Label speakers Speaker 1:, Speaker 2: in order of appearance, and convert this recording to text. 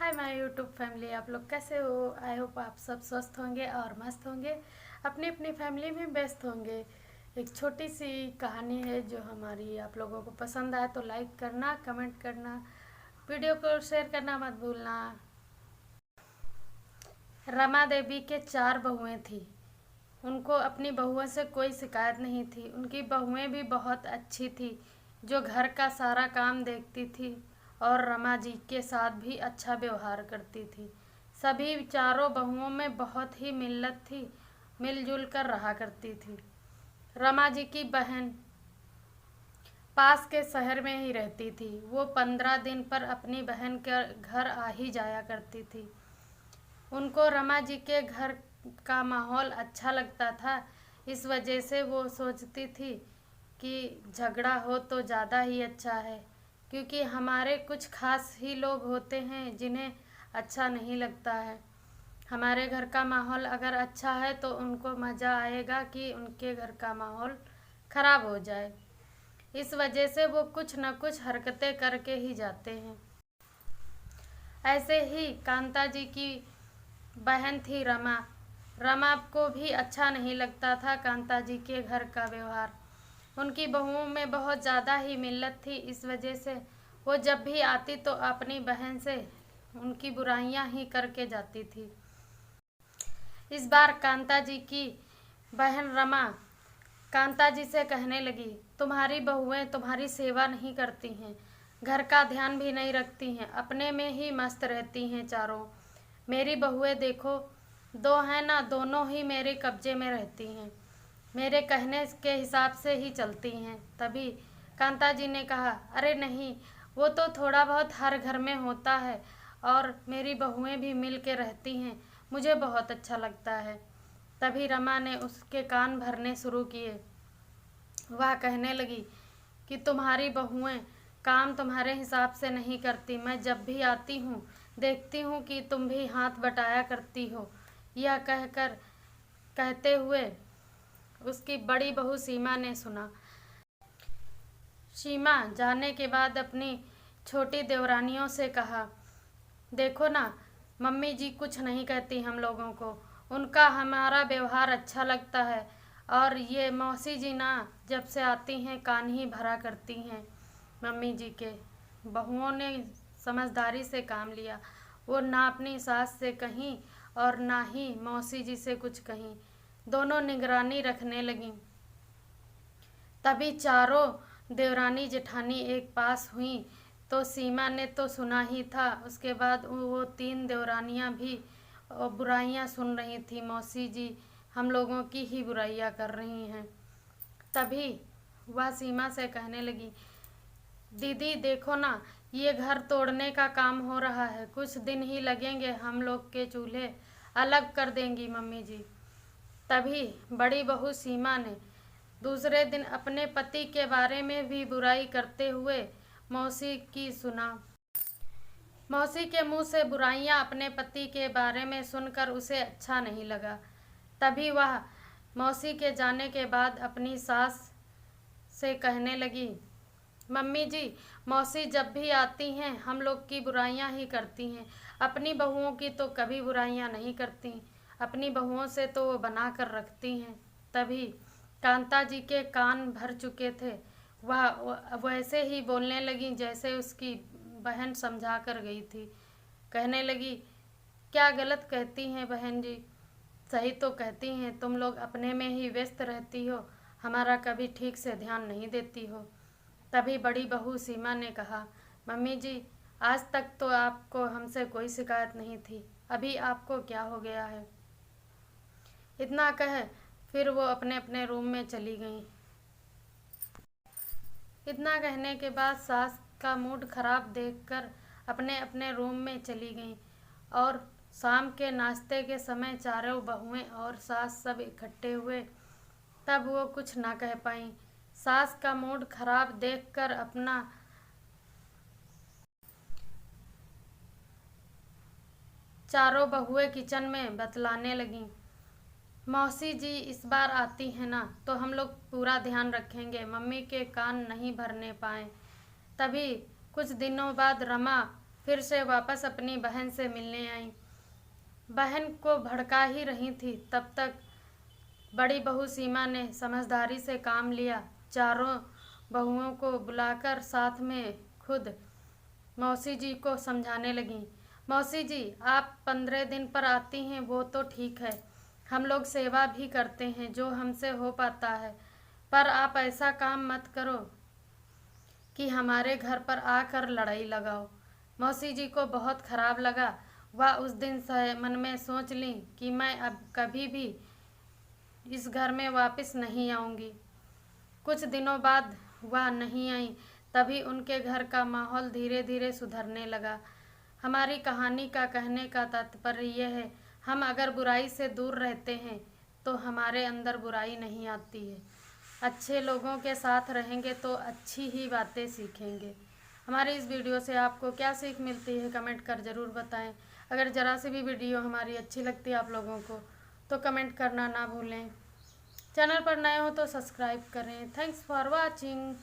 Speaker 1: Hi my YouTube family, आप लोग कैसे हो। आई होप आप सब स्वस्थ होंगे और मस्त होंगे, अपनी अपनी फैमिली में व्यस्त होंगे। एक छोटी सी कहानी है जो हमारी आप लोगों को पसंद आए तो लाइक करना, कमेंट करना, वीडियो को शेयर करना मत भूलना। रमा देवी के 4 बहुएं थी। उनको अपनी बहुओं से कोई शिकायत नहीं थी। उनकी बहुएं भी बहुत अच्छी थी, जो घर का सारा काम देखती थी और रमा जी के साथ भी अच्छा व्यवहार करती थी। सभी चारों बहुओं में बहुत ही मिल्लत थी, मिलजुल कर रहा करती थी। रमा जी की बहन पास के शहर में ही रहती थी। वो 15 दिन पर अपनी बहन के घर आ ही जाया करती थी। उनको रमा जी के घर का माहौल अच्छा लगता था। इस वजह से वो सोचती थी कि झगड़ा हो तो ज़्यादा ही अच्छा है, क्योंकि हमारे कुछ खास ही लोग होते हैं जिन्हें अच्छा नहीं लगता है। हमारे घर का माहौल अगर अच्छा है तो उनको मज़ा आएगा कि उनके घर का माहौल ख़राब हो जाए। इस वजह से वो कुछ न कुछ हरकतें करके ही जाते हैं। ऐसे ही कांता जी की बहन थी रमा। रमा को भी अच्छा नहीं लगता था कांता जी के घर का व्यवहार। उनकी बहुओं में बहुत ज़्यादा ही मिल्लत थी। इस वजह से वो जब भी आती तो अपनी बहन से उनकी बुराइयां ही करके जाती थी। इस बार कांता जी की बहन रमा कांता जी से कहने लगी, तुम्हारी बहुएं तुम्हारी सेवा नहीं करती हैं, घर का ध्यान भी नहीं रखती हैं, अपने में ही मस्त रहती हैं चारों। मेरी बहुएं देखो, 2 हैं ना, दोनों ही मेरे कब्जे में रहती हैं, मेरे कहने के हिसाब से ही चलती हैं। तभी कांता जी ने कहा, अरे नहीं, वो तो थोड़ा बहुत हर घर में होता है और मेरी बहुएं भी मिल के रहती हैं, मुझे बहुत अच्छा लगता है। तभी रमा ने उसके कान भरने शुरू किए। वह कहने लगी कि तुम्हारी बहुएं काम तुम्हारे हिसाब से नहीं करती। मैं जब भी आती हूँ देखती हूँ कि तुम भी हाथ बटाया करती हो। यह कहते हुए उसकी बड़ी बहू सीमा ने सुना। सीमा जाने के बाद अपनी छोटी देवरानियों से कहा, देखो ना, मम्मी जी कुछ नहीं कहती हम लोगों को, उनका हमारा व्यवहार अच्छा लगता है। और ये मौसी जी ना, जब से आती हैं कान ही भरा करती हैं मम्मी जी के। बहुओं ने समझदारी से काम लिया। वो ना अपनी सास से कहीं और ना ही मौसी जी से कुछ कहीं, दोनों निगरानी रखने लगीं। तभी चारों देवरानी जेठानी एक पास हुई तो सीमा ने तो सुना ही था। उसके बाद वो 3 देवरानियां भी बुराइयां सुन रही थी। मौसी जी हम लोगों की ही बुराइयां कर रही हैं। तभी वह सीमा से कहने लगी, दीदी देखो ना, ये घर तोड़ने का काम हो रहा है, कुछ दिन ही लगेंगे, हम लोग के चूल्हे अलग कर देंगी मम्मी जी। तभी बड़ी बहू सीमा ने दूसरे दिन अपने पति के बारे में भी बुराई करते हुए मौसी की सुना। मौसी के मुंह से बुराइयां अपने पति के बारे में सुनकर उसे अच्छा नहीं लगा। तभी वह मौसी के जाने के बाद अपनी सास से कहने लगी, मम्मी जी, मौसी जब भी आती हैं हम लोग की बुराइयां ही करती हैं, अपनी बहुओं की तो कभी बुराइयां नहीं करती, अपनी बहुओं से तो वो बना कर रखती हैं। तभी कांता जी के कान भर चुके थे। वह वैसे ही बोलने लगी जैसे उसकी बहन समझा कर गई थी। कहने लगी, क्या गलत कहती हैं बहन जी, सही तो कहती हैं, तुम लोग अपने में ही व्यस्त रहती हो, हमारा कभी ठीक से ध्यान नहीं देती हो। तभी बड़ी बहू सीमा ने कहा, मम्मी जी, आज तक तो आपको हमसे कोई शिकायत नहीं थी, अभी आपको क्या हो गया है। इतना कह फिर वो अपने अपने रूम में चली गईं। इतना कहने के बाद सास का मूड खराब देखकर अपने अपने रूम में चली गईं। और शाम के नाश्ते के समय चारों बहुएं और सास सब इकट्ठे हुए। तब वो कुछ ना कह पाईं। सास का मूड खराब देखकर अपना चारों बहुएं किचन में बतलाने लगीं, मौसी जी इस बार आती है ना तो हम लोग पूरा ध्यान रखेंगे, मम्मी के कान नहीं भरने पाए। तभी कुछ दिनों बाद रमा फिर से वापस अपनी बहन से मिलने आईं। बहन को भड़का ही रही थी, तब तक बड़ी बहू सीमा ने समझदारी से काम लिया। चारों बहुओं को बुलाकर साथ में खुद मौसी जी को समझाने लगी। मौसी जी, आप 15 दिन पर आती हैं वो तो ठीक है, हम लोग सेवा भी करते हैं जो हमसे हो पाता है, पर आप ऐसा काम मत करो कि हमारे घर पर आकर लड़ाई लगाओ। मौसी जी को बहुत खराब लगा। वह उस दिन से मन में सोच ली कि मैं अब कभी भी इस घर में वापस नहीं आऊँगी। कुछ दिनों बाद वह नहीं आई, तभी उनके घर का माहौल धीरे धीरे सुधरने लगा। हमारी कहानी का कहने का तात्पर्य यह है, हम अगर बुराई से दूर रहते हैं तो हमारे अंदर बुराई नहीं आती है। अच्छे लोगों के साथ रहेंगे तो अच्छी ही बातें सीखेंगे। हमारी इस वीडियो से आपको क्या सीख मिलती है कमेंट कर ज़रूर बताएं। अगर ज़रा सी भी वीडियो हमारी अच्छी लगती है आप लोगों को तो कमेंट करना ना भूलें। चैनल पर नए हो तो सब्सक्राइब करें। Thanks for watching.